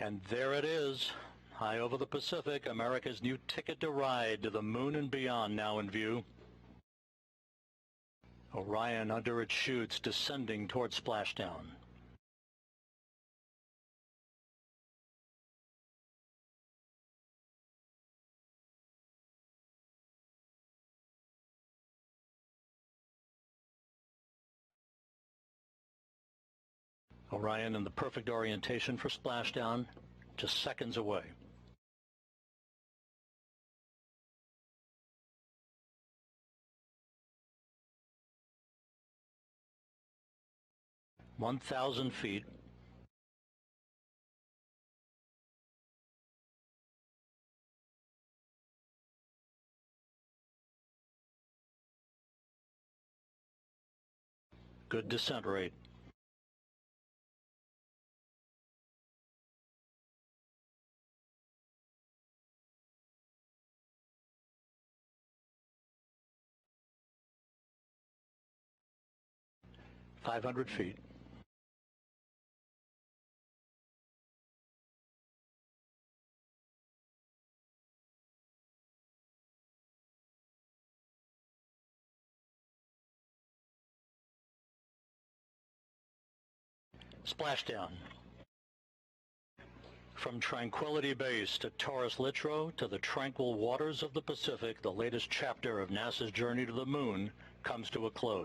And there it is, high over the Pacific, America's new ticket to ride to the moon and beyond now in view. Orion under its chutes descending toward splashdown. Orion in the perfect orientation for splashdown, just seconds away. (1,000 feet). Good descent rate. (500 feet). Splashdown. From Tranquility Base to Taurus Littrow to the tranquil waters of the Pacific, the latest chapter of NASA's journey to the moon comes to a close.